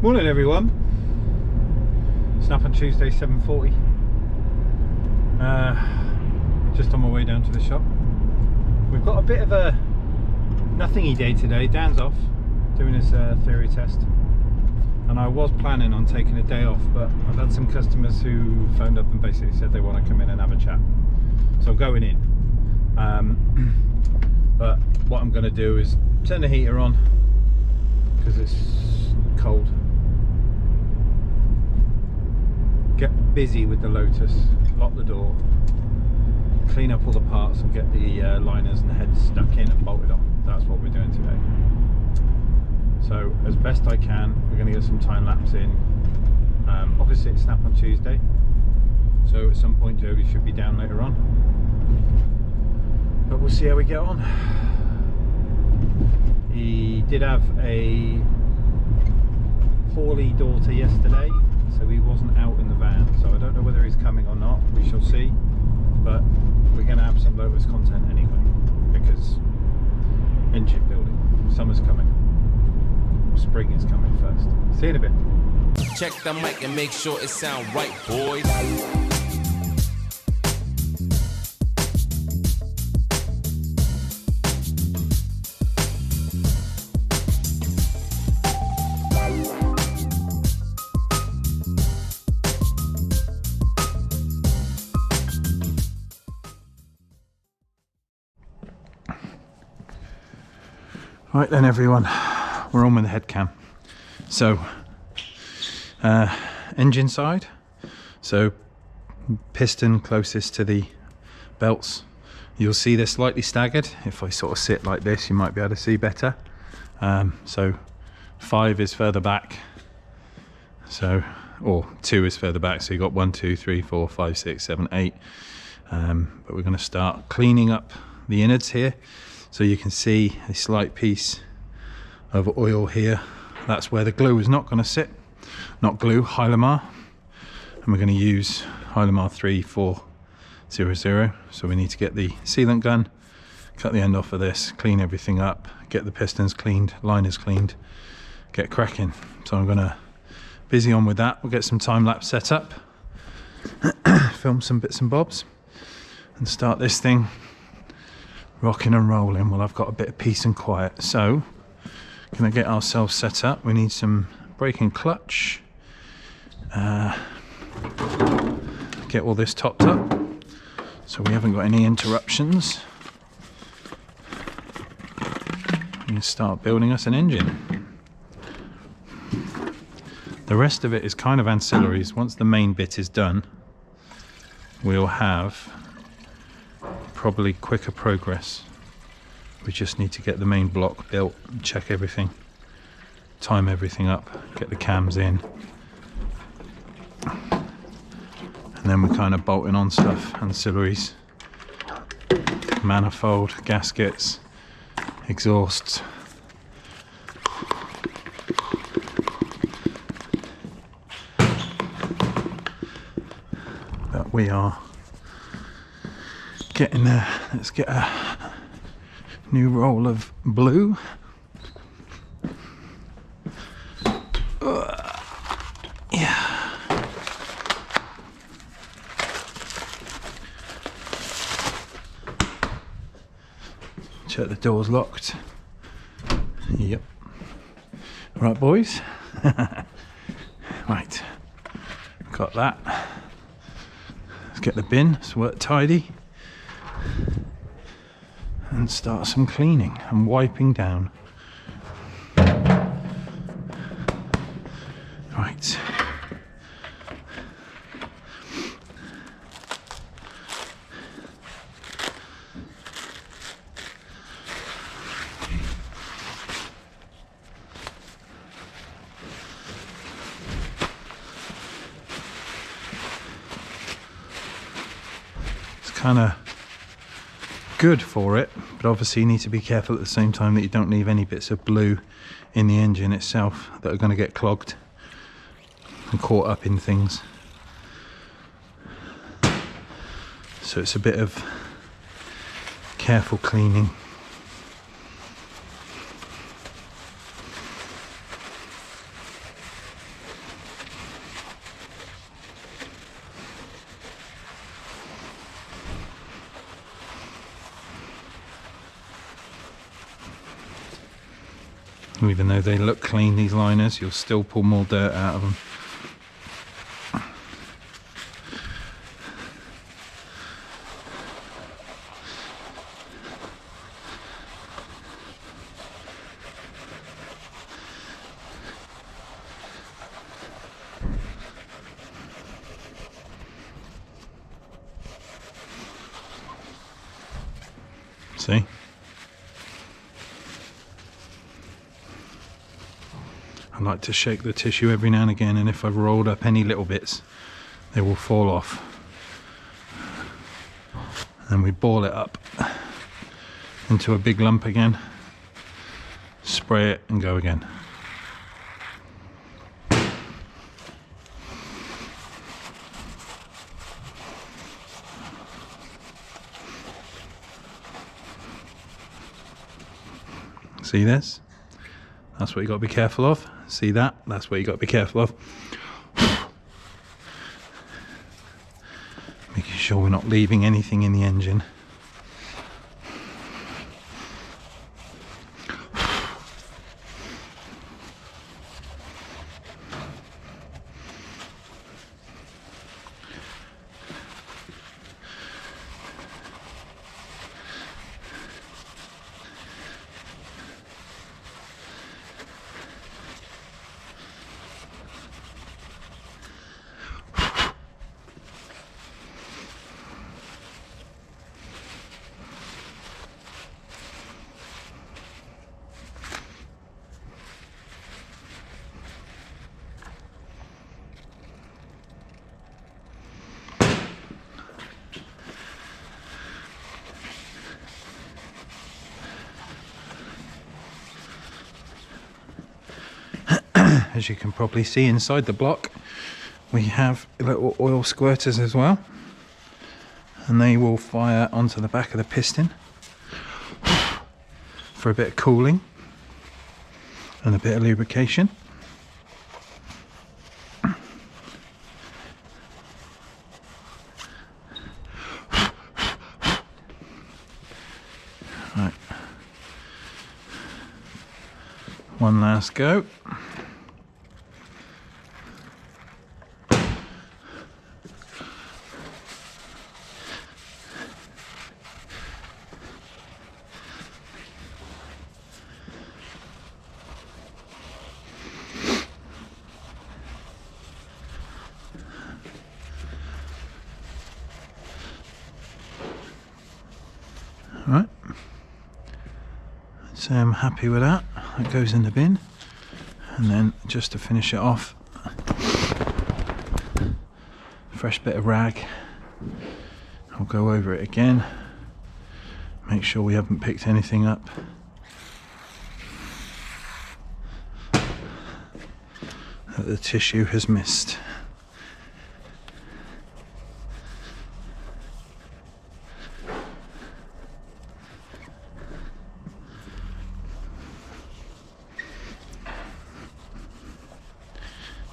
Morning everyone. Snap on Tuesday 7:40. Just on my way down to the shop. We've got a bit of a nothingy day today. Dan's off doing his theory test, and I was planning on taking a day off, but I've had some customers who phoned up and basically said they want to come in and have a chat, so I'm going in. But what I'm going to do is turn the heater on because it's cold. Get busy with the Lotus, lock the door, clean up all the parts and get the liners and the heads stuck in and bolted on. That's what we're doing today. So as best I can, we're going to get some time lapse in. Obviously it's Snap on Tuesday, so at some point Jody should be down later on, but we'll see how we get on. He did have a poorly daughter yesterday, so he wasn't out in the van, so I don't know whether he's coming or not. We shall see, but we're going to have some Lotus content anyway, because engine building, summer's coming, spring is coming first. See you in a bit. Check the mic and make sure it sound right, boys. Right then everyone, we're on with the head cam. So engine side, so piston closest to the belts. You'll see they're slightly staggered. If I sort of sit like this, you might be able to see better. So 5 is further back, so, or 2 is further back, so you've got 1, 2, 3, 4, 5, 6, 7, 8. But we're going to start cleaning up the innards here. So you can see a slight piece of oil here. That's where the glue is not going to sit. Not glue, Hylamar. And we're going to use Hylamar 3400. So we need to get the sealant gun, cut the end off of this, clean everything up, get the pistons cleaned, liners cleaned, get cracking. So I'm going to busy on with that. We'll get some time lapse set up, film some bits and bobs, and start this thing rocking and rolling. Well, I've got a bit of peace and quiet, so gonna get ourselves set up. We need some brake and clutch, get all this topped up so we haven't got any interruptions. We can start building us an engine. The rest of it is kind of ancillaries. Once the main bit is done, we'll have probably quicker progress. We just need to get the main block built, check everything, time everything up, get the cams in, and then we're kind of bolting on stuff, ancillaries, manifold, gaskets, exhausts. But we are getting there. Let's get a new roll of blue. Yeah. Check the door's locked. Yep. Right, boys. Right. Got that. Let's get the bin. Let's work tidy and start some cleaning and wiping down. Right. It's kind of good for it, but obviously you need to be careful at the same time that you don't leave any bits of blue in the engine itself that are going to get clogged and caught up in things. So it's a bit of careful cleaning. Even though they look clean, these liners, you'll still pull more dirt out of them. See? I like to shake the tissue every now and again, and if I've rolled up any little bits, they will fall off. And we ball it up into a big lump again, spray it and go again. See this? That's what you got to be careful of. See that? That's what you got to be careful of. Making sure we're not leaving anything in the engine. As you can probably see inside the block, we have little oil squirters as well, and they will fire onto the back of the piston for a bit of cooling and a bit of lubrication. Right. One last go. Right, so I'm happy with that. It goes in the bin, and then just to finish it off, fresh bit of rag. I'll go over it again, make sure we haven't picked anything up. That the tissue has missed.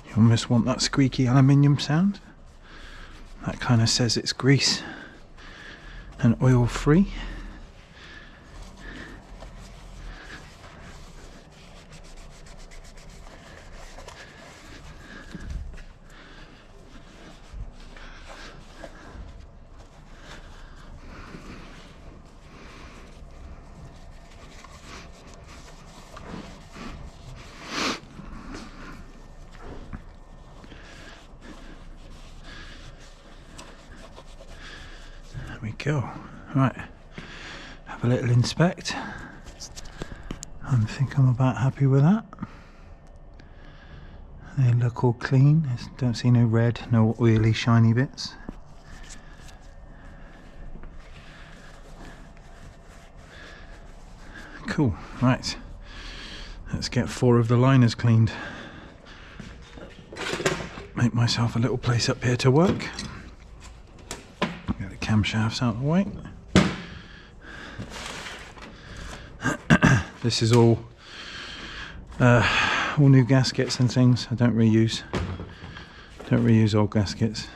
You almost want that squeaky aluminium sound. That kind of says it's grease and oil free. There we go. Right, have a little inspect. I think I'm about happy with that. They look all clean. Don't see no red, no oily shiny bits. Cool. Right, let's get 4 of the liners cleaned. Make myself a little place up here to work. Get the camshafts out of the way. This is all new gaskets and things. I don't reuse old gaskets.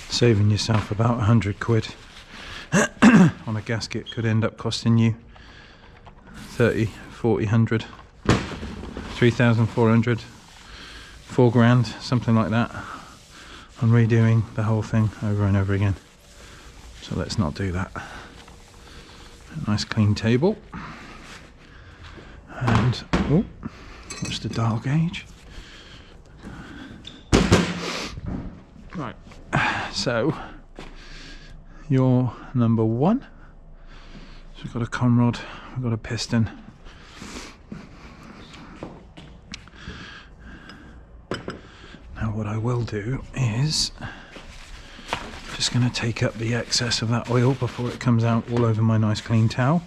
Saving yourself about 100 quid on a gasket could end up costing you 30, 40, 100, 3,400, 4 grand, something like that, on redoing the whole thing over and over again. So let's not do that. A nice clean table. And, oh, what's the dial gauge? Right, so you're number 1. So we've got a conrod, we've got a piston. Now what I will do is just going to take up the excess of that oil before it comes out all over my nice clean towel.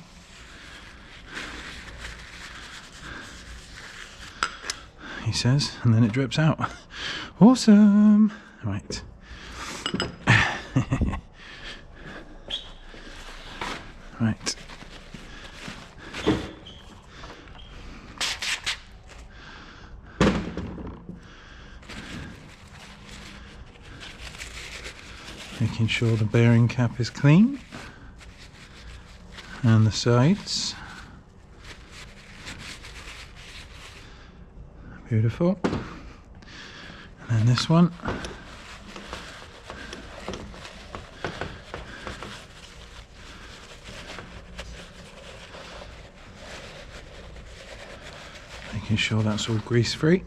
He says, and then it drips out. Awesome! Right. Right. Making sure the bearing cap is clean and the sides. Beautiful. And then this one. Making sure that's all grease free.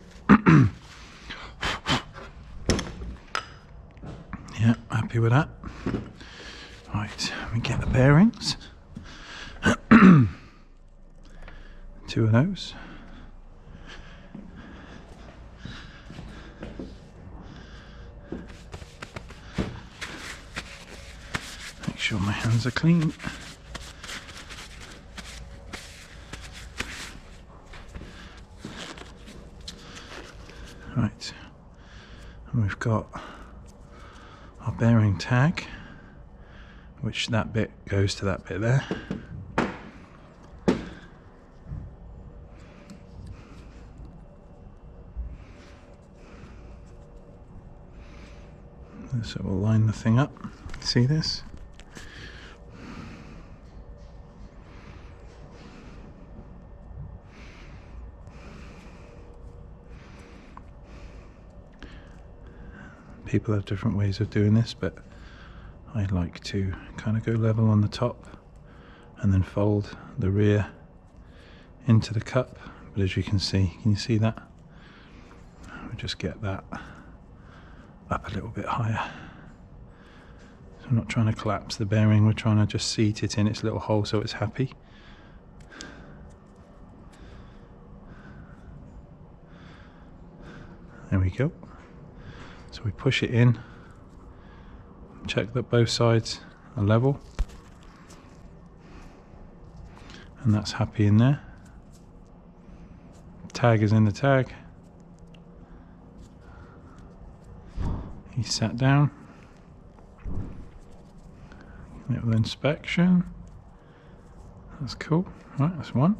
Yeah, happy with that. Right, let me get the bearings. 2 of those. Make sure my hands are clean. Right, and we've got our bearing tag, which that bit goes to that bit there. So we'll line the thing up. See this? People have different ways of doing this, but I like to kind of go level on the top and then fold the rear into the cup. But as you can see that? We'll just get that up a little bit higher. So I'm not trying to collapse the bearing, we're trying to just seat it in its little hole so it's happy. There we go. So we push it in, check that both sides are level, and that's happy in there. Tag is in the tag. He's sat down. Little inspection. That's cool. Right, that's one.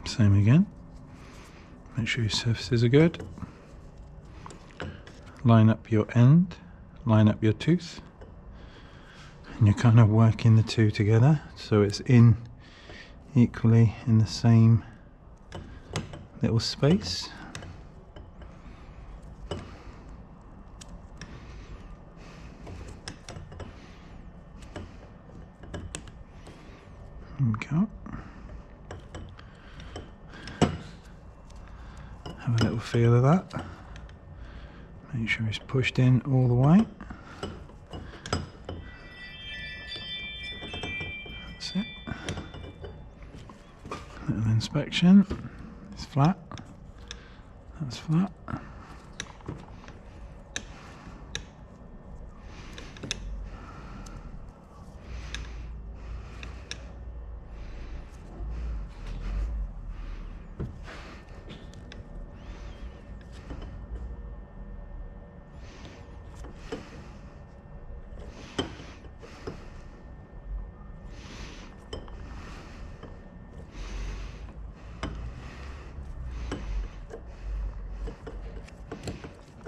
Same again. Make sure your surfaces are good. Line up your end, line up your tooth, and you're kind of working the two together so it's in equally in the same little space. There we go. Have a little feel of that. Make sure it's pushed in all the way. That's it. Little inspection. It's flat. That's flat.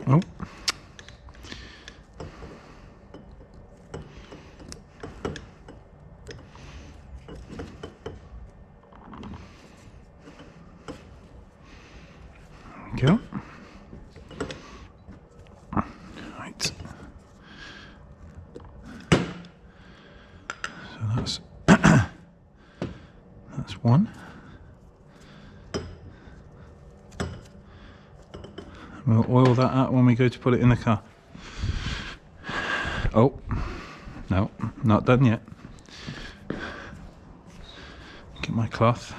Oh. Go. Right. So that's that's one. We'll oil that up when we go to put it in the car. Oh, no, not done yet. Get my cloth.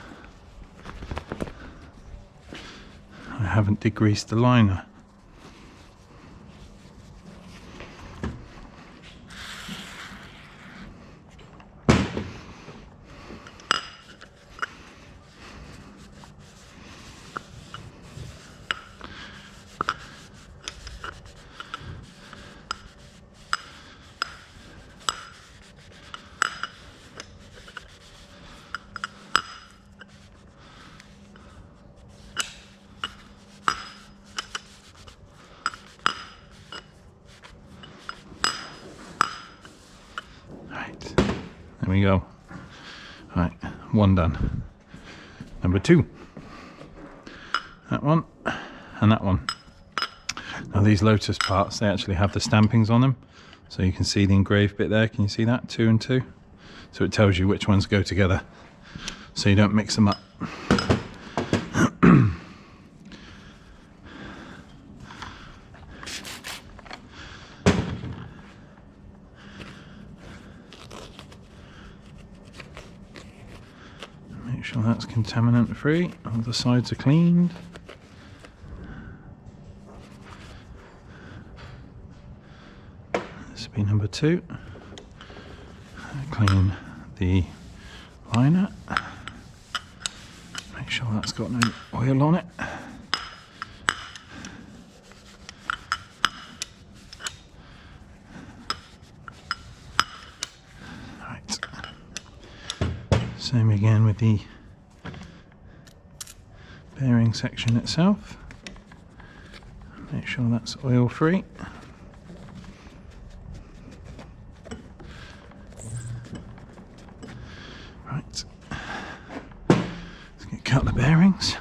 I haven't degreased the liner. There we go. Right, one done. Number two. That one and that one. Now these Lotus parts, they actually have the stampings on them. So you can see the engraved bit there. Can you see that? 2 and 2. So it tells you which ones go together. So you don't mix them up. Make sure that's contaminant free. All the sides are cleaned. This will be number 2. Clean the liner. Make sure that's got no oil on it. Right. Same again with the bearing section itself. Make sure that's oil free. Right. Let's get cut the bearings.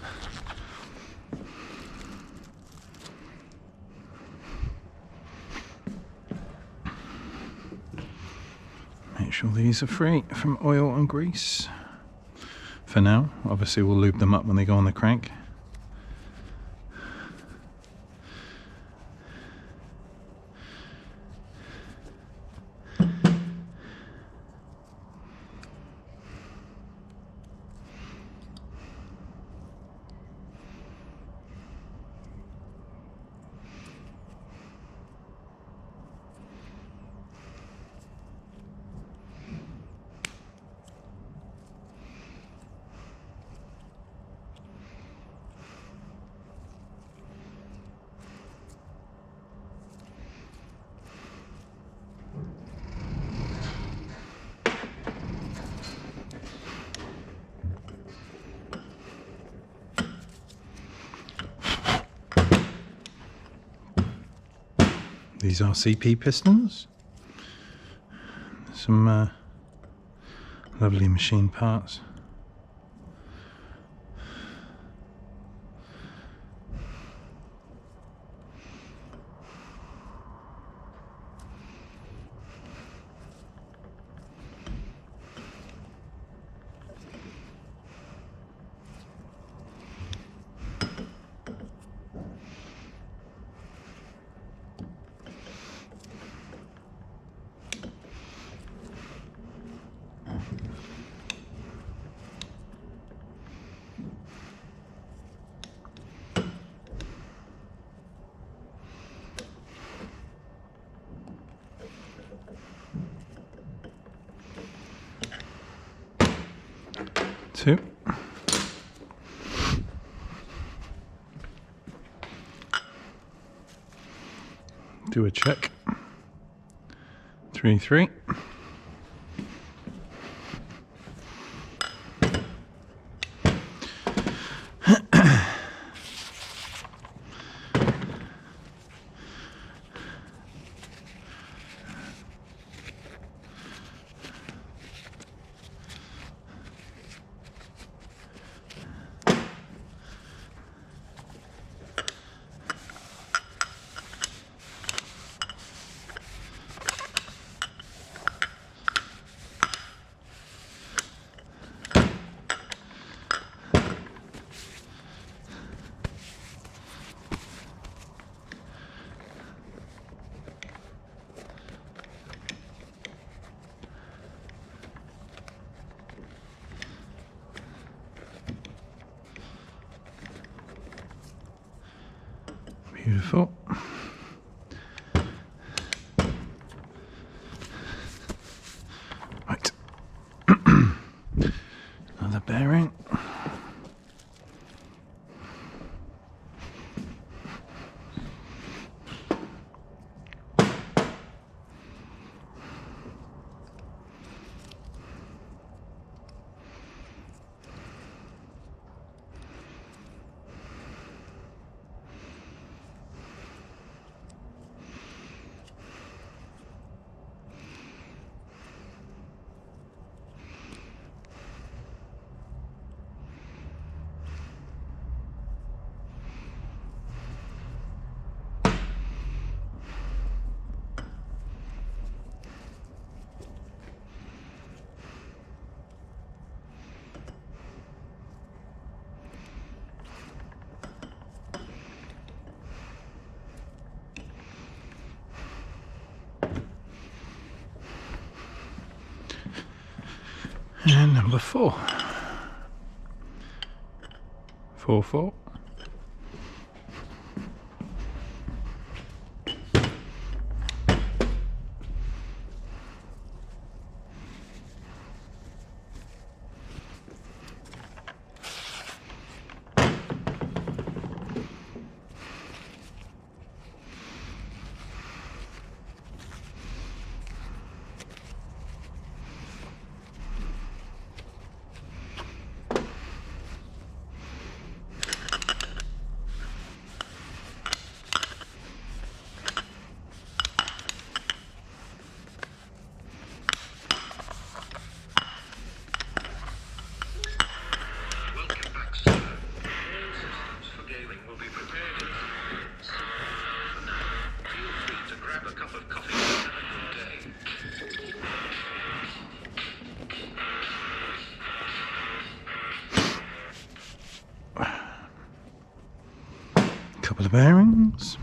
Make sure these are free from oil and grease. For now, obviously we'll lube them up when they go on the crank. These are CP pistons. Some lovely machine parts. Two. Do a check. 3, 3. Beautiful. Right. Another bearing. And number 4. 4, 4. Couple of bearings.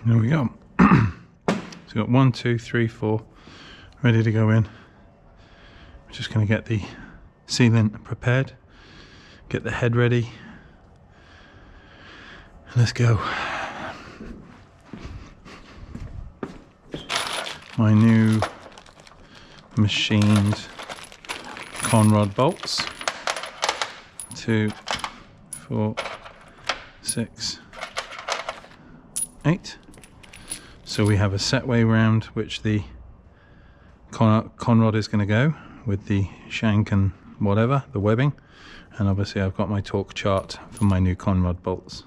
There we go. So we've got 1, 2, 3, 4 ready to go in. We're just going to get the sealant prepared, get the head ready. Let's go. My new machined conrod bolts. 2, 4, 6, 8. So we have a set way round which the conrod is going to go with the shank and whatever, the webbing, and obviously I've got my torque chart for my new conrod bolts.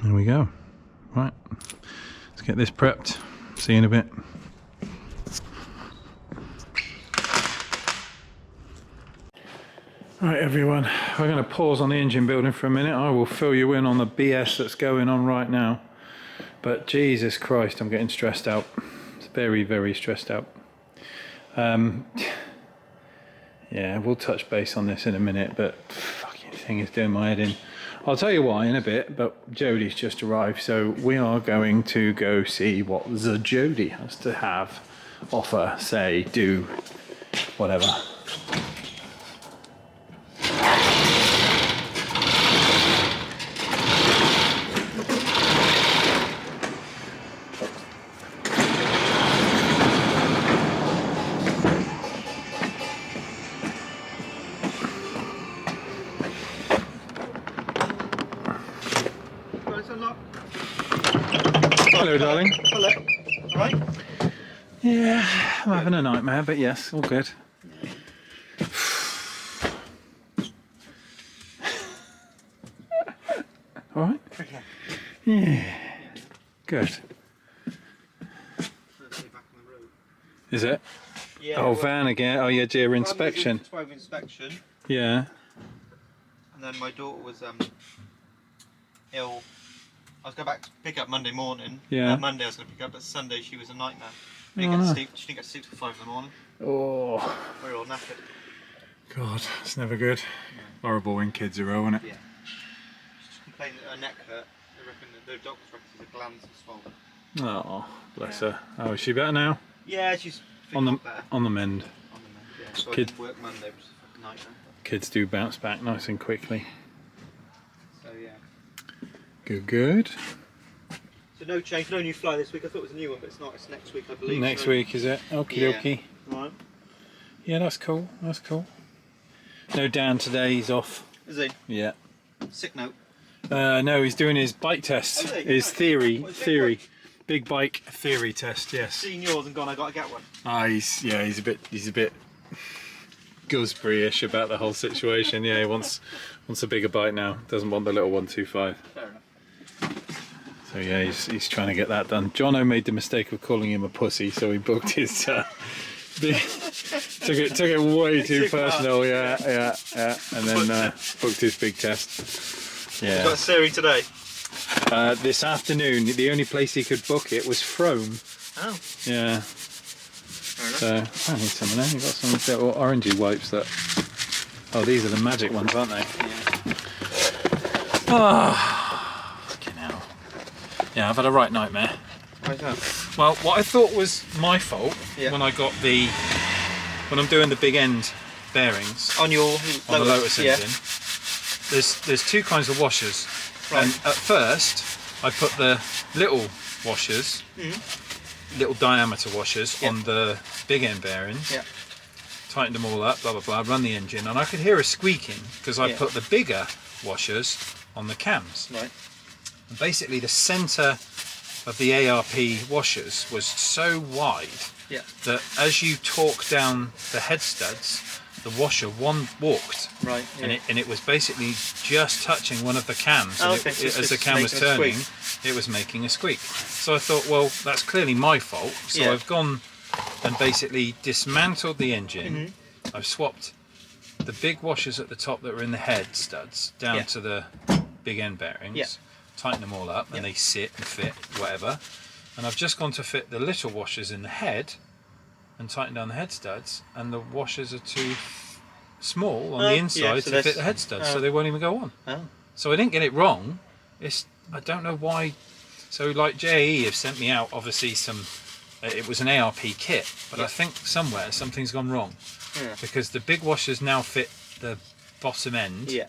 There we go. Right, let's get this prepped. See you in a bit. Right everyone, we're going to pause on the engine building for a minute. I will fill you in on the BS that's going on right now. But Jesus Christ, I'm getting stressed out. It's very, very stressed out. Yeah, we'll touch base on this in a minute, but fucking thing is doing my head in. I'll tell you why in a bit, but Jodie's just arrived, so we are going to go see what the Jodie has to have, offer, say, do, whatever. Hello, darling. Hello. All right. Yeah, I'm having a nightmare, but yes, all good. All right. Yeah. Good. Is it? Yeah. Oh, van again. Oh, yeah, dear inspection. 12 inspection, Yeah. and then my daughter was ill. I was going back to pick up Monday morning. Yeah. Monday I was going to pick up, but Sunday she was a nightmare. Oh, She didn't no. get to sleep till 5 in the morning. Oh. We were all knackered. God, it's never good. Horrible when kids are ill, isn't it? Yeah. She just complained that her neck hurt. They reckon that the doctor reckons the glands are swollen. Oh, bless her. Oh, is she better now? Yeah, she's On the better. on the mend. On the mend, yeah. So Kid- I didn't work Monday, which is a fucking nightmare. Kids do bounce back nice and quickly. So yeah. Good, good. So no change, no new fly this week. I thought it was a new one, but it's not. It's next week, I believe. Next so. week, is it? Okie Yeah. dokie. Right. Yeah, that's cool. That's cool. No, Dan today, he's off. Is he? Yeah. Sick note. No, he's doing his bike test. Is he? His Nice. theory, What, big bike theory test. Yes. Seen yours and gone, I gotta get one. He's a bit Gusbury-ish about the whole situation. Yeah, he wants a bigger bike now. Doesn't want the little 125. Fair enough. So yeah, he's trying to get that done. Jono made the mistake of calling him a pussy, so he booked his. Took it way too personal. Yeah, and then booked his big test. Got Yeah. a Siri today. This afternoon, the only place he could book it was Frome. Oh. Yeah. Fair enough. So I need some of them. You've got some little orangey wipes that. Oh, these are the magic ones, aren't they? Yeah. Ah, fucking hell. Yeah, I've had a right nightmare. Why's that? Well, what I thought was my fault Yeah. when I'm doing the big end bearings On your on the Lotus yeah. engine, there's two kinds of washers. Right. And at first, I put the little washers, little diameter washers Yeah. on the big end bearings. Yeah. Tightened them all up, blah blah blah, run the engine, and I could hear a squeaking because I Yeah. put the bigger washers on the cams. Right. And basically, the centre of the ARP washers was so wide Yeah. that as you torque down the head studs, the washer walked, Right. Yeah. and it was basically just touching one of the cams. Oh, And okay, so as the it's cam was making a turning, squeak. it was making a squeak. So I thought, well, that's clearly my fault. So Yeah. I've gone and basically dismantled the engine. Mm-hmm. I've swapped the big washers at the top that were in the head studs down Yeah. to the big end bearings. Yeah. Tighten them all up, and Yeah. they sit and fit, whatever. And I've just gone to fit the little washers in the head and tighten down the head studs, and the washers are too small on the yeah, inside so to fit that's- the head studs, oh. so they won't even go on. Oh. So I didn't get it wrong. I don't know why. So like JE have sent me out obviously some. It was an ARP kit, but I think somewhere something's gone wrong Yeah. because the big washers now fit the bottom end, Yeah.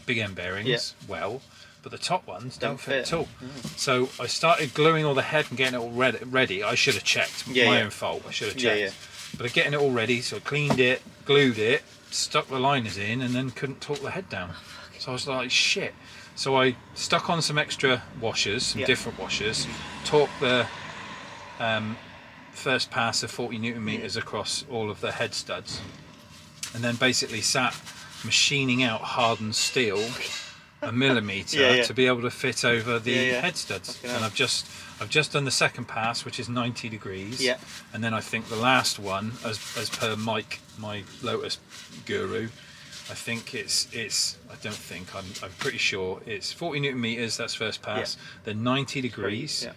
big end bearings Yeah. well, but the top ones don't Don't fit fit. at all. So I started gluing all the head and getting it all ready. I should have checked. Yeah, My yeah. own fault. I should have Yeah, checked. But getting it all ready, so I cleaned it, glued it, stuck the liners in, and then couldn't torque the head down. So I was like, shit. So I stuck on some extra washers, some Yeah. different washers, torqued the first pass of 40 newton meters across all of the head studs, and then basically sat machining out hardened steel a millimetre Yeah, yeah. to be able to fit over the Yeah, yeah. head studs. Fucking And hell. I've just done the second pass, which is 90 degrees. Yeah. And then I think the last one, as per Mike, my Lotus guru, I think I'm pretty sure it's 40 newton meters, that's first pass, then 90 degrees, Yeah.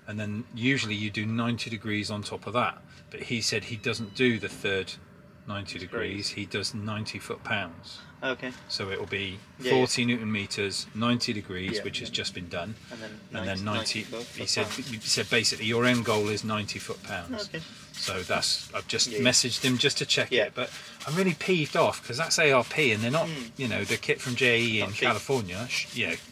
and then usually you do 90 degrees on top of that. But he said he doesn't do the third 90 degrees, he does 90 foot-pounds. Okay. So it will be Yeah, 40 newton meters, 90 degrees, Yeah, which has yeah. just been done, And then 90 foot he said basically your end goal is 90 foot-pounds. Okay. So I've just Yeah. messaged him just to check Yeah. it, but I'm really peeved off because that's ARP and they're not, the kit from JE in Not cheap. California,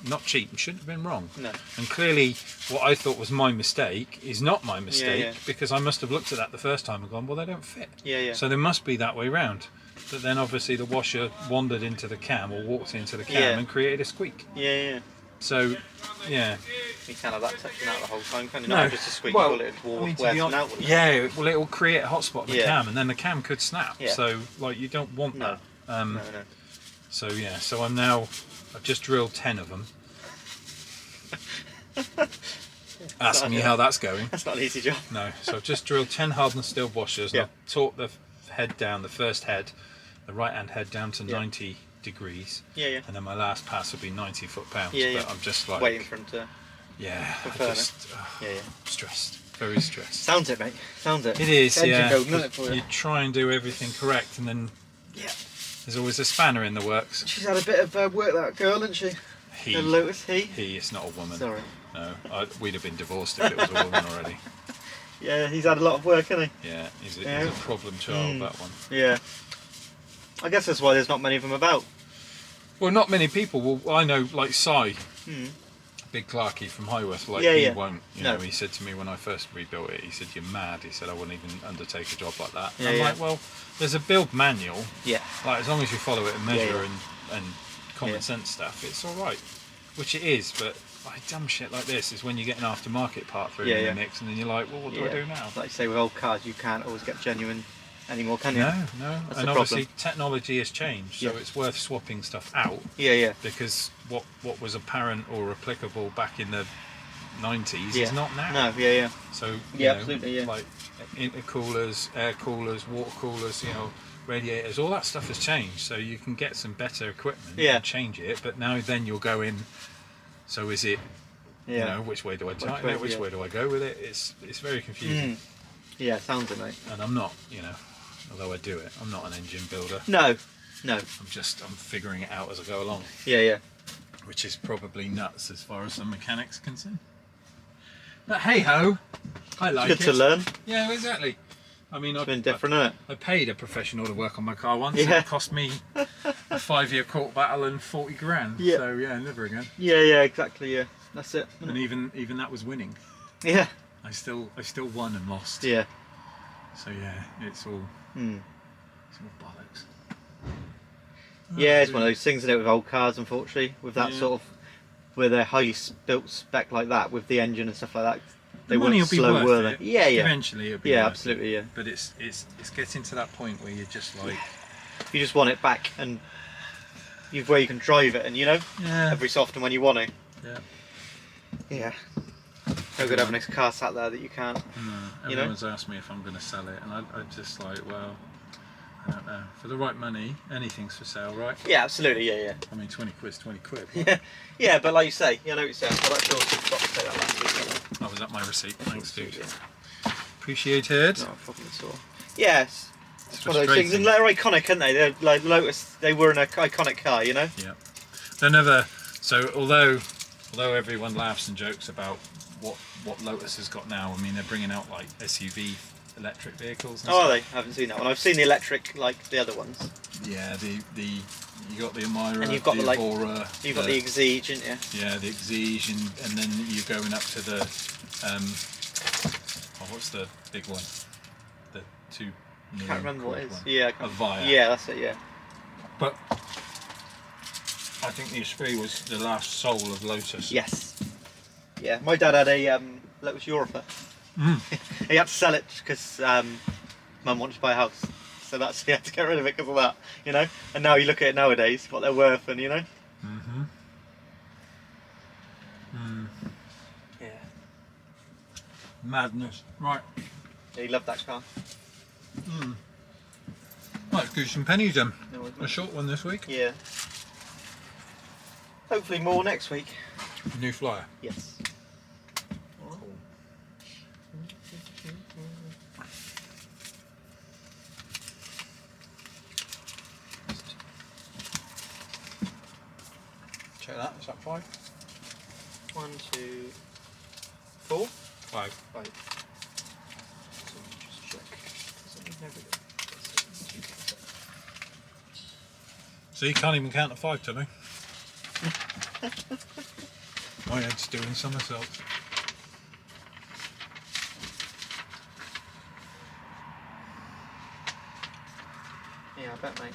not cheap, shouldn't have been wrong. No. And clearly what I thought was my mistake is not my mistake yeah. because I must have looked at that the first time and gone, well, they don't fit. Yeah. So they must be that way round. But then obviously the washer wandered into the cam or walked into the cam Yeah. and created a squeak. Yeah. So, yeah, You can't have that touching out the whole time, can you? No. Not just a squeak, Well, well, it'd I warp mean, to west be and hon- out. yeah, well, it will create a hotspot in the Yeah. cam, and then the cam could snap. Yeah. So, like, you don't want No. that. No. So yeah, so I've just drilled 10 of them. Ask me how that's going. That's not an easy job. No, so I've just drilled 10 hardened steel washers. Yeah. And I've torqued the head down, the first head, the right hand head down to Yeah. 90 degrees. Yeah. And then my last pass will be 90 foot-pounds. Yeah, But yeah. I'm just like, Waiting for him to. yeah, I confirm it. just Yeah. stressed, very stressed. Sounds it, mate. Sounds it. It is, Engine yeah. code, isn't it, for you? You try and do everything correct, and then Yeah. there's always a spanner in the works. She's had a bit of work, that girl, hasn't she? He, The Lotus, it's not a woman. Sorry. No, we'd have been divorced if it was a woman already. Yeah, he's had a lot of work, hasn't Yeah, he's a Yeah. problem child, that one. he? Yeah. I guess that's why there's not many of them about. Well, not many people. Well, I know, like Si, Hmm. Big Clarky from Highworth, like Yeah, he yeah. won't. You No. know, he said to me when I first rebuilt it, he said, "You're mad." He said, "I wouldn't even undertake a job like that." Yeah, I'm yeah. like, well, there's a build manual. Yeah. Like, as long as you follow it and measure yeah. and common Yeah. sense stuff, it's all right. Which it is, but like dumb shit like this is when you get an aftermarket part through Yeah, in yeah. the mix, and then you're like, well, what do I do now? Like you say, with old cars, you can't always get genuine anymore, can you? No. That's And the obviously problem. technology has changed, so Yeah. it's worth swapping stuff out. Yeah. Because what was apparent or applicable back in the 90s Yeah. is not now. No, yeah. So you Yeah, know, absolutely, yeah. like intercoolers, air coolers, water coolers, radiators, all that stuff has changed. So you can get some better equipment Yeah. and change it. But now then you'll go in. So is it? Yeah. Which way do I tighten way, it? Which yeah. way do I go with it? It's very confusing. Yeah, sounds it, mate. And I'm not, although I do it, I'm not an engine builder. No. I'm figuring it out as I go along, Yeah. which is probably nuts as far as the mechanics are concerned. But hey ho, I like Good it. to learn. Yeah, exactly. I mean, It's been different, isn't it? I paid a professional to work on my car once. Yeah. It cost me a 5-year court battle and 40 grand. Yeah. So yeah, never again. Yeah, exactly, yeah. That's it. And even that was winning. Yeah. I still won and lost. Yeah. So yeah, it's all Hmm. bollocks. Yeah, it's one of those things, isn't it, with old cars, unfortunately, with that Yeah. sort of, where they're highly built spec like that, with the engine and stuff like that. They The money weren't will be slow, worth were it. they? Yeah. Eventually it'll be Yeah, worth absolutely, it. yeah. But it's getting to that point where you're just like, You just want it back, and where you can drive it, and yeah, every so often when you want it. yeah. Yeah. No good having a car sat there that you can't. No, You know? everyone's asked me if I'm going to sell it, and I just like, well, I don't know. For the right money, anything's for sale, right? Yeah, absolutely, yeah. I mean, 20 quid's 20 quid. Yeah, but like you say, I know what you're saying. Well, that's yours. You've got to say that last week. Oh, was that my receipt? Thanks, dude. Yeah. Appreciated. No problem at all. Yes. It's It's one of those things, and they're iconic, aren't they? They're like Lotus. They were an iconic car, you know. Yeah. They're never. So although everyone laughs and jokes about what Lotus has got now, I mean they're bringing out like SUV electric vehicles. And Oh, are stuff. they? I haven't seen that one. I've seen the electric, like the other ones. Yeah, you got the Amira, And you've got the the, Evora, You've got the Exige, haven't you? yeah, the Exige, and then you're going up to the what's the big one? The 2 million. Can't remember what it quid is. one. Yeah. A Via. Yeah, that's it. Yeah. But I think the Esprit was the last soul of Lotus. Yes. Yeah. My dad had a Lotus Europa. He had to sell it because Mum wanted to buy a house, so he had to get rid of it because of that, you know. And now you look at it nowadays, what they're worth, and you know. Mm-hmm. Yeah. Madness. Right. Yeah, he loved that car. Let's do some pennies then. No worries, A mate. short one this week. Yeah. Hopefully more next week. New flyer. Yes. Check that. Is that 5? 1, 2, 4, 5. 5. So just check. So you can't even count to 5 to me. My head's doing somersaults. Yeah, I bet, mate.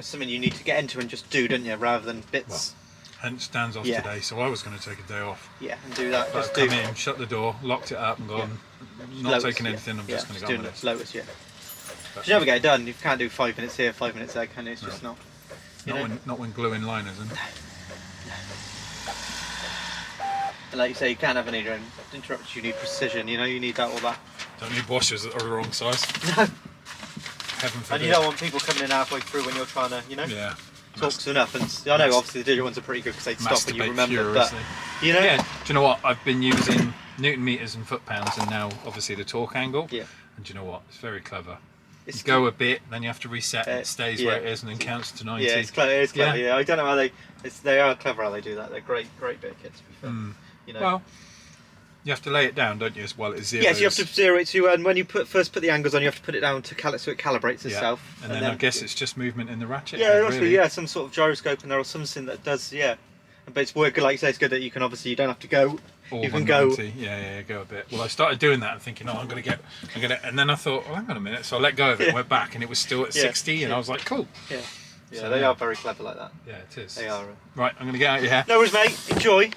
It's something you need to get into and just do, don't you, rather than bits. Hence Dan's off Yeah. today, so I was going to take a day off. Yeah, and do that. But Just I've do. come in, shut the door, locked it up, and gone. Not Lotus, taking anything. I'm just going to go doing on with Lotus. it. Yeah. But you never get it done. You can't do 5 minutes here, 5 minutes there, can you? It's just not. Not when gluing liners in. And like you say, you can't have any interruptions. You need precision. You know, you need that all that. Don't need washers that are the wrong size. No. Heaven forbid. And you don't want people coming in halfway through when you're trying to, Yeah. talk soon enough. And I know obviously the digital ones are pretty good because they stop when you Masturbate remember. But furiously. you know. Yeah. Do you know what? I've been using Newton meters and foot pounds, and now obviously the torque angle. Yeah. And do you know what? It's very clever. It's You go a bit, then you have to reset. And it stays where it is, and then counts to 90. Yeah, it's clever. It is clever. Yeah. Yeah. I don't know how they are clever how they do that. They're great bit of kit to be fair. You know. Well, you have to lay it down, don't you, as well as zeros? Yes, you have to zero it to, and when you first put the angles on, you have to put it down to so it calibrates Yeah. itself. And then I guess it's just movement in the ratchet. Yeah, head, must be, really. yeah, some sort of gyroscope in there or something that does, yeah. But it's work, like you say, it's good that you can obviously, you don't have to go. All You can go. 190. Yeah, go a bit. Well, I started doing that and thinking, I'm gonna, and then I thought, oh, hang on a minute. So I let go of it, Yeah. went back, and it was still at Yeah. 60, and I was like, cool. Yeah. Yeah, So, they yeah. are very clever like that. Yeah, it is. They are. Right, I'm gonna get out of your hair. No worries, mate. Enjoy.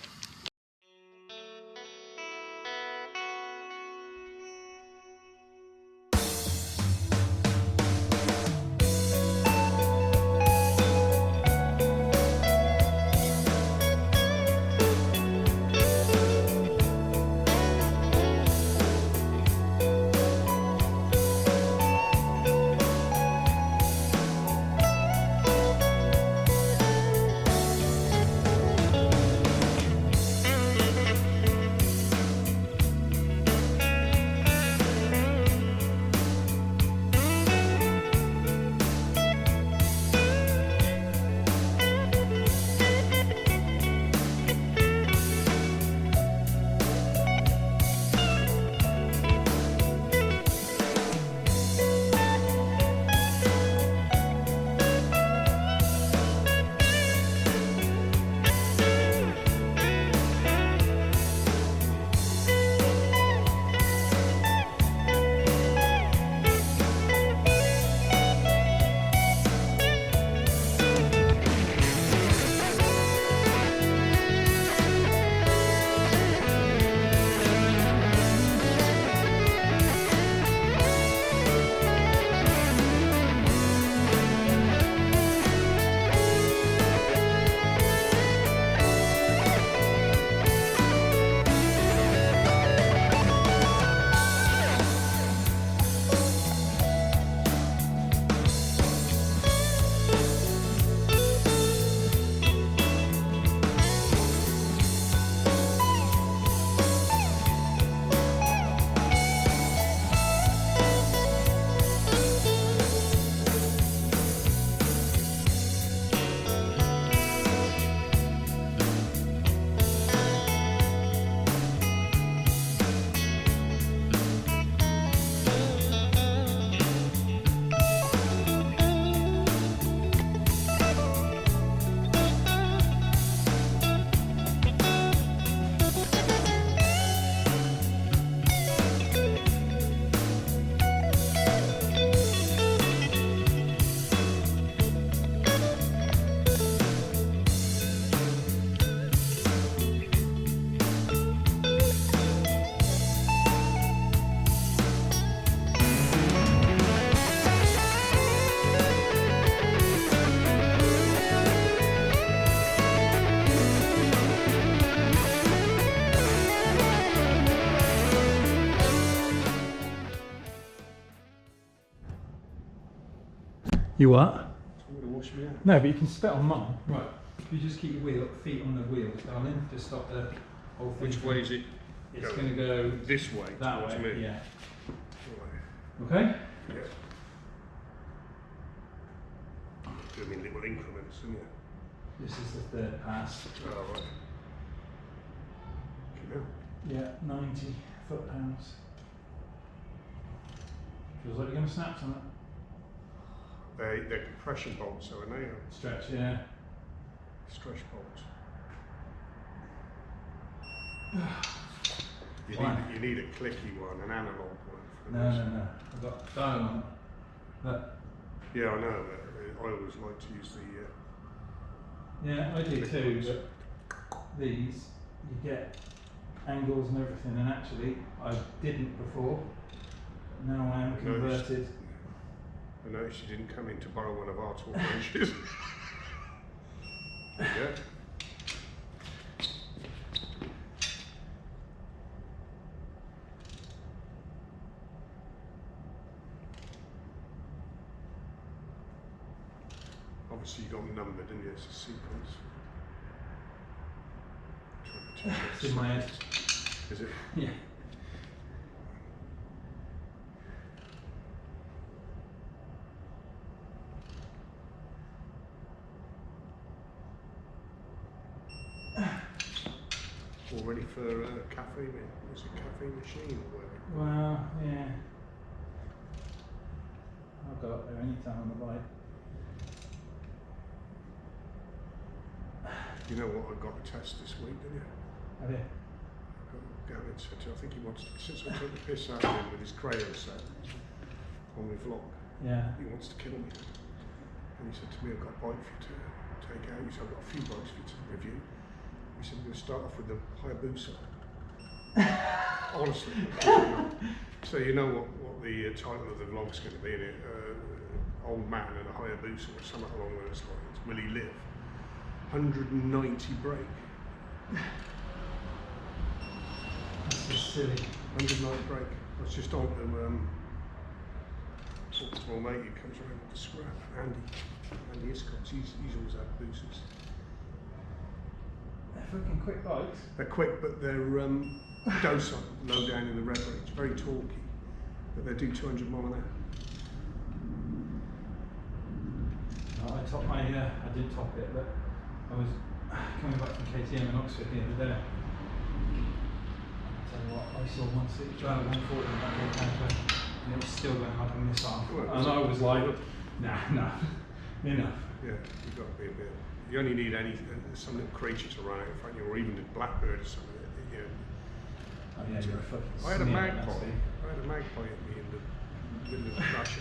You what? No, but you can spit on mine. Right. If you just keep your feet on the wheels, darling, to stop the whole thing. Which way is it? It's going to go This way. that towards way. me. Yeah. Right. Okay. Yeah. Do them in little increments, isn't it? This is the third pass. Oh, right. Come on. Yeah, 90 foot-pounds. Feels like you're going to snap something. They're compression bolts, so are they? Stretch, yeah. Stretch bolts. Wow. You need a clicky one, an analog one. For No, this. no. I've got dial on it. Look. Yeah, I know, but I always like to use the. Yeah, I do too, Liquids. but these, you get angles and everything, and actually, I didn't before. Now I am converted. I noticed you didn't come in to borrow one of our torque wrenches. Yeah. Obviously you got them numbered, didn't you? It's a sequence. It's in my head. Is it? Yeah. All ready for cafe? Was it cafe machine or whatever? Well, yeah. I'll go up there anytime on the bike. You know what I got a test this week, didn't you? Have you? Gavin said to, I think he wants to, since I took the piss out of him with his crayon set on my vlog, Yeah. he wants to kill me. And he said to me, I've got a bike for you to take out. He said, I've got a few bikes for you to review. He said, we're going to start off with the Hayabusa. Honestly. So you know what the title of the vlog's going to be in it? Old Man and a Hayabusa or something along those lines. Will he live? 190 brake. That's just silly. 190 brake. I was just on to talking to my mate who comes around with the scrap, Andy Iscots. He's always had boosters. They're fucking quick bikes. They're quick, but they're docile, low down in the rev range, very torquey, but they do 200 mile an hour. I did top it, but I was coming back from KTM in Oxford the other day. I tell you what, I saw 160, 140 in that little camper, and it was still going like a missile. Well, And I was like, nah, enough. Yeah, you've got to be a bit. You only need some little creature to run out in front of you, or even a blackbird or something. You know. Oh yeah, you're a fucking I had a sneer, magpie. that's it. I had a magpie at me in the middle of the crash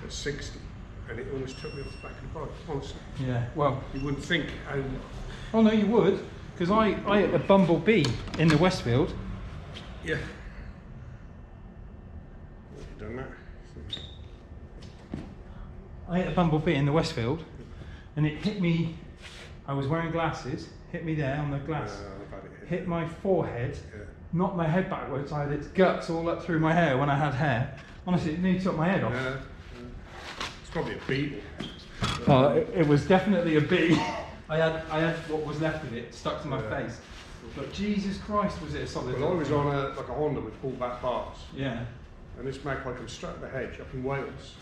at 60, and it almost took me off the back of the bike. Honestly, Yeah, well, you wouldn't think how. oh no, you would, because I had a bumblebee in the Westfield. Yeah. You done that? I hit a bumblebee in the Westfield, and it hit me. I was wearing glasses, hit me there on the glass, I've had it hit my forehead, Yeah. knocked my head backwards. I had its guts all up through my hair when I had hair. Honestly, it nearly took my head off. Yeah. It's probably a beetle. Oh, it was definitely a bee. I had what was left of it stuck to my Yeah. face. But Jesus Christ, was it a solid? Well, I was on a Honda with pulled back bars, Yeah. and this magpie comes straight at the hedge up in Wales,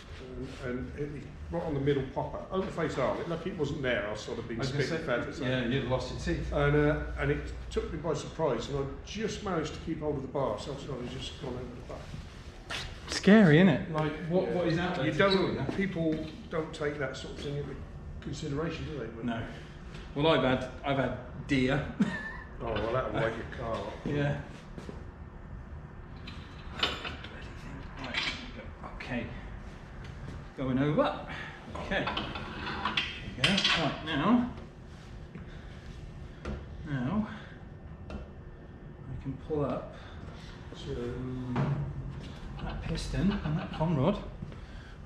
and hit me right on the middle popper, open face arm. Lucky it wasn't there. I was sort of being I was gonna spit and say, feathers. yeah, you'd lost your teeth. And it took me by surprise, and I just managed to keep hold of the bar, so I was just gone over the back. Scary, isn't it? Like what is out there? You to don't. enjoy that? People don't take that sort of thing into consideration, do they? When- No. Well, I've had deer. Oh well, that'll wake your car up. Yeah. Right. Okay. Going over. Okay. There we go. Right now. Now I can pull up So, that piston and that conrod.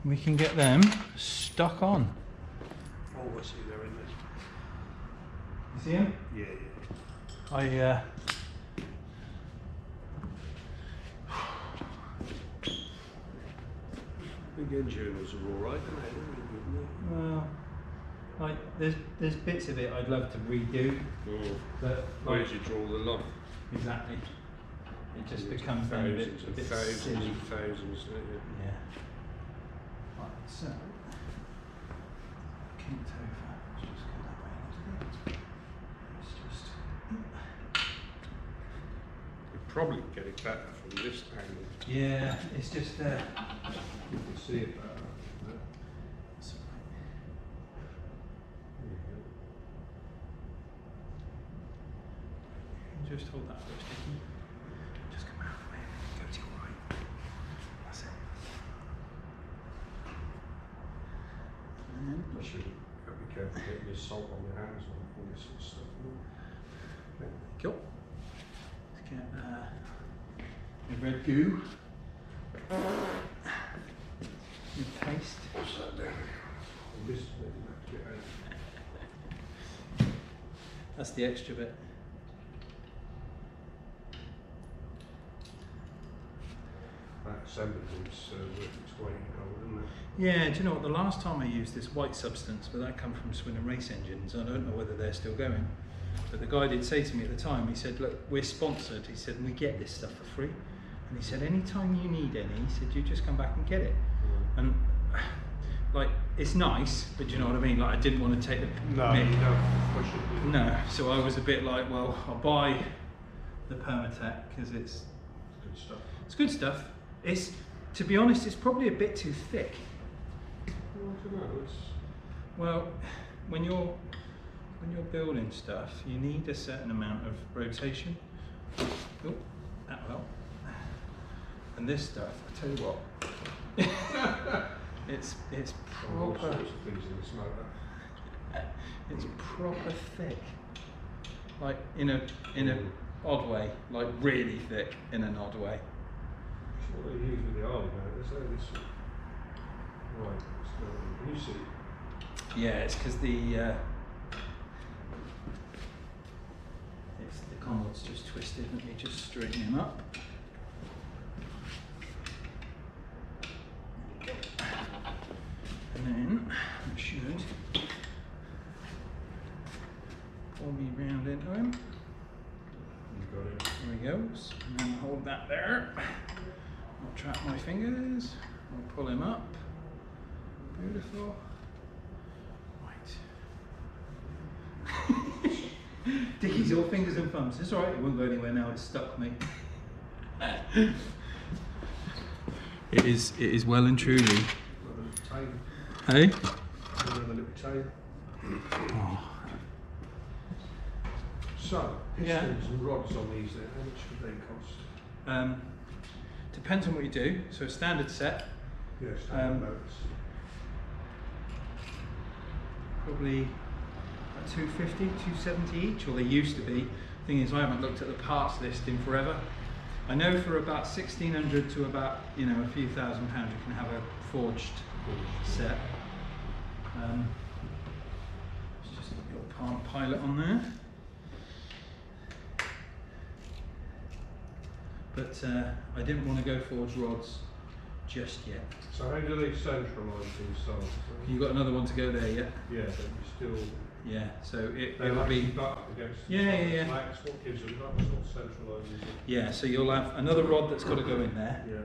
We can get them stuck on. oh, I see they're in there. You see them? Yeah. Big engines are all right, aren't they? Well, like there's bits of it I'd love to redo, but Where like, did you draw the line? exactly, it just becomes then a bit thousands silly. and thousands. Yeah. Right, so kinked over. Let's just go that way a little bit. It's just You'd probably get it better from this angle. yeah, it's just You can see it better. it's all right. Just hold that for a second. Just come out of the way. Go to your right. That's it. Especially, you have to be careful getting your salt on your hands and all this sort of stuff. Okay. Cool. Let's get the red goo. Your paste. Push that down. And this maybe have to get out. That's the extra bit. That assembly is worth its weight in gold, isn't it? Yeah, do you know what? The last time I used this white substance, but that come from Swin Race engines. I don't know whether they're still going. But the guy did say to me at the time, he said, look, we're sponsored. He said, and we get this stuff for free. And he said, anytime you need any, he said, you just come back and get it. And like, it's nice, but do you know what I mean? Like, I didn't want to take the No, mick. you don't push it. Do you? No, so I was a bit like, well, I'll buy the Permatech because Good stuff. it's good stuff. It's, to be honest, it's probably a bit too thick. Well, I don't know. It's Well, when you're building stuff, you need a certain amount of rotation. Oh, that well. And this stuff, I tell you what, it's all proper. sorts of things in this motor. It's proper thick, like in a odd way, like really thick in an odd way. It's what they use with the Harley motors. They're this. Right. So, can you see? Yeah, it's because the conrod's just twisted. Let me just straighten him up. And then I should pull me round into him. You've got it. There he goes. And then hold that there. I'll trap my fingers. I'll pull him up. Beautiful. Right. Dickie's all fingers and thumbs. It's alright, it won't go anywhere now, it's stuck, mate. It is well and truly. Got a little tail. Hey? Got another little tail. Oh. So, Yeah. pistons and rods on these then, how much would they cost? Depends on what you do. So a standard set, Yeah, standard motors. probably 250, 270 each, or they used to be. Thing is, I haven't looked at the parts list in forever. I know for about 1,600 to about, you know, a few £1,000 you can have a forged set. Let's just put your Palm Pilot on there. But I didn't want to go forged rods just yet. So how do they centralise these cells? You got another one to go there yet? Yeah, but you still. Yeah, so it They will actually be. butt up against the Yeah, side. yeah, yeah. That's what gives them that sort of centralises it. Yeah, so you'll have another rod that's got to go in there, Yeah.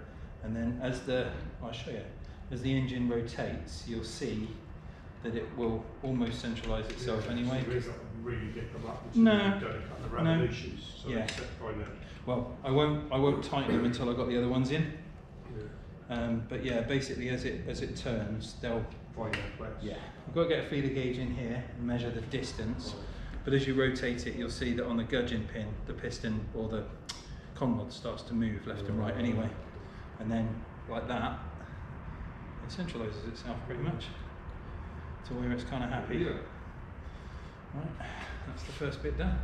and then as the, I'll show you, as the engine rotates, you'll see that it will almost centralise itself anyway. So you've got to really get them up until No, you've done a couple of revolutions. So Yeah. it's set by now. Well, I won't tighten them until I've got the other ones in. Yeah. But yeah, basically as it turns, they'll. Find their place. Yeah, I've got to get a feeder gauge in here and measure the distance. But as you rotate it, you'll see that on the gudgeon pin, the piston or the conrod starts to move left and right anyway. And then, like that, it centralises itself pretty much to where it's kind of happy. Yeah. Right, that's the first bit done.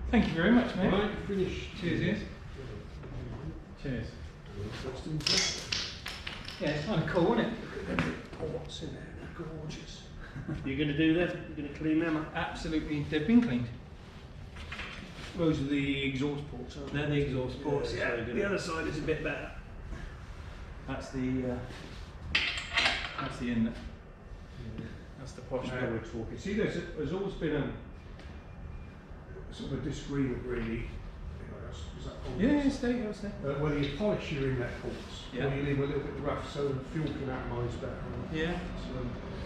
Thank you very much, mate. Right, finished. Cheers, yes. Cheers. Yeah, it's kind of cool, isn't it? Ports in there, they're gorgeous. You're going to do that? You're going to clean them up? Absolutely, they've been cleaned. Those are the exhaust ports, aren't they? They're the exhaust ports. Yeah, the other side is a bit better. That's the inlet. That's the posh Now bit. we're talking. See, there's always been a sort of a disagreement, really. Is that Yeah, stay, stay. whether you polish your inlet ports Yeah. or you leave a little bit rough so the fuel can atomise better. Yeah.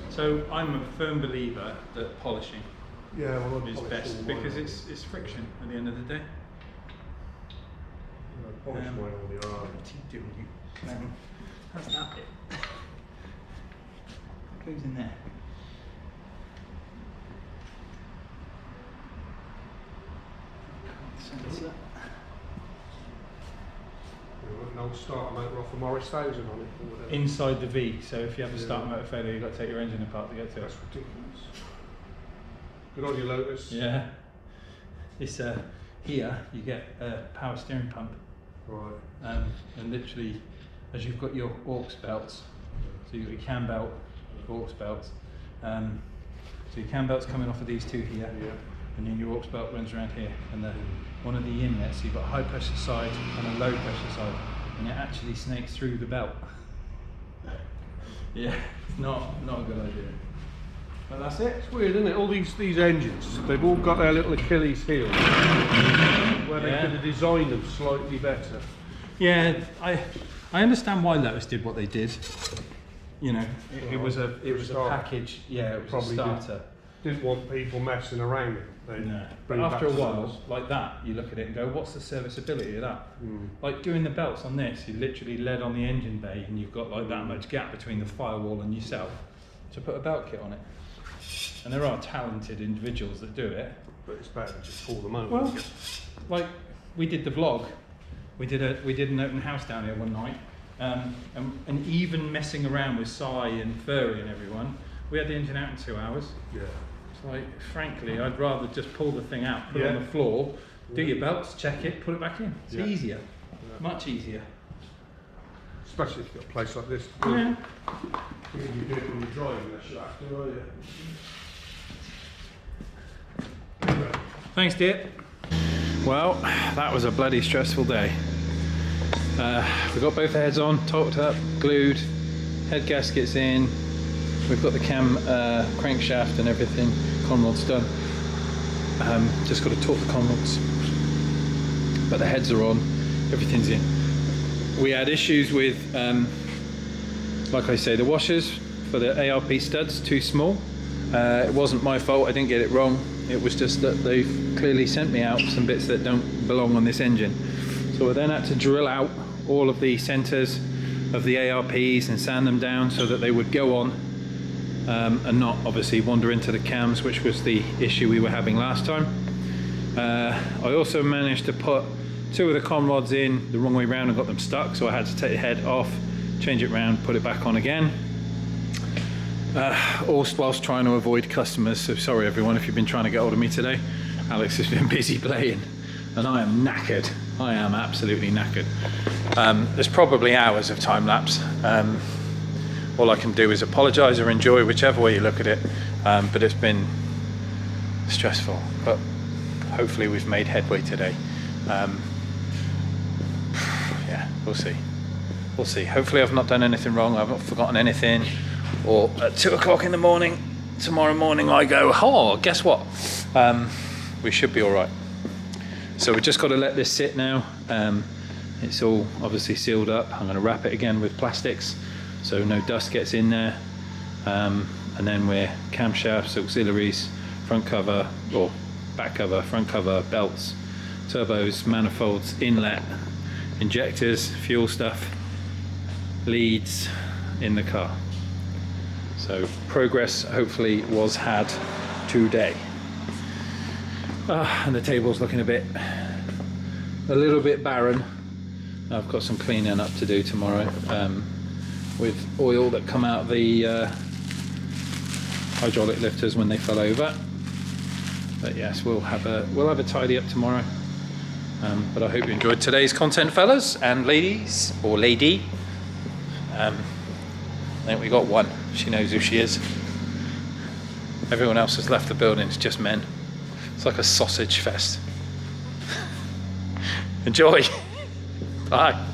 So, So I'm a firm believer that polishing yeah, well, I'd is polish best all because mine. it's friction at the end of the day. I'd polish mine all the What R. are you doing, you clown? How's that bit? Goes in there. Can't sense it. You know, an old starter motor off a Morris 1000 on it or whatever. Inside the V, so if you have a starter motor failure, you've got to take your engine apart to get to it. That's ridiculous. Good on you, Lotus. Yeah. It's here you get a power steering pump. Right. And literally, as you've got your aux belts, so you've got your cam belt, aux belts. So your cam belt's coming off of these two here, Yeah. and then your aux belt runs around here. And one of the inlets, so you've got a high pressure side and a low pressure side, and it actually snakes through the belt. Yeah, it's not a good idea. But that's it. It's weird, isn't it? All these engines, they've all got their little Achilles heel where they could have designed them slightly better. Yeah, I understand why Lotus did what they did. You know, it was a package. Yeah, it was Probably a starter. Didn't want people messing around with it. No. But after a while, like that, you look at it and go, what's the serviceability of that? Like doing the belts on this, you literally lead on the engine bay and you've got like that much gap between the firewall and yourself to put a belt kit on it. And there are talented individuals that do it. But it's better to just pull them over. Well, like we did the vlog, we did an open house down here one night, and even messing around with Si and Furry and everyone, we had the engine out in 2 hours. Yeah. It's like, frankly, I'd rather just pull the thing out, put it on the floor, do your belts, check it, put it back in. It's easier, much easier. Especially if you've got a place like this. Yeah. You do it when you're driving, unless you have to, are you? Thanks, dear. Well, that was a bloody stressful day. We've got both the heads on, torqued up, glued, head gaskets in. We've got the cam crankshaft and everything, conrods done. Just got to torque the conrods. But the heads are on, everything's in. We had issues with, like I say, the washers for the ARP studs, too small. It wasn't my fault, I didn't get it wrong. It was just that they've clearly sent me out some bits that don't belong on this engine. So I then had to drill out all of the centers of the ARPs and sand them down so that they would go on and not obviously wander into the cams, which was the issue we were having last time. I also managed to put two of the conrods in the wrong way round and got them stuck, so I had to take the head off, change it round, put it back on again. All whilst trying to avoid customers, so sorry everyone if you've been trying to get hold of me today. Alex has been busy playing and I am knackered. I am absolutely knackered. There's probably hours of time lapse. All I can do is apologise or enjoy, whichever way you look at it, but it's been stressful, but hopefully we've made headway today. Yeah, we'll see. We'll see. Hopefully I've not done anything wrong, I've not forgotten anything, or at 2 o'clock in the morning, tomorrow morning I go, oh, guess what? We should be all right. So we've just got to let this sit now. It's all obviously sealed up. I'm going to wrap it again with plastics so no dust gets in there. And then we're camshafts, auxiliaries, front cover, or back cover, front cover, belts, turbos, manifolds, inlet, injectors, fuel stuff, leads in the car. So progress hopefully was had today. And the table's looking a little bit barren. I've got some cleaning up to do tomorrow with oil that come out of the hydraulic lifters when they fell over. But yes, we'll have a tidy up tomorrow. But I hope you enjoyed today's content, fellas and ladies, or lady. I think we got one. She knows who she is. Everyone else has left the building. It's just men. It's like a sausage fest. Enjoy. Bye.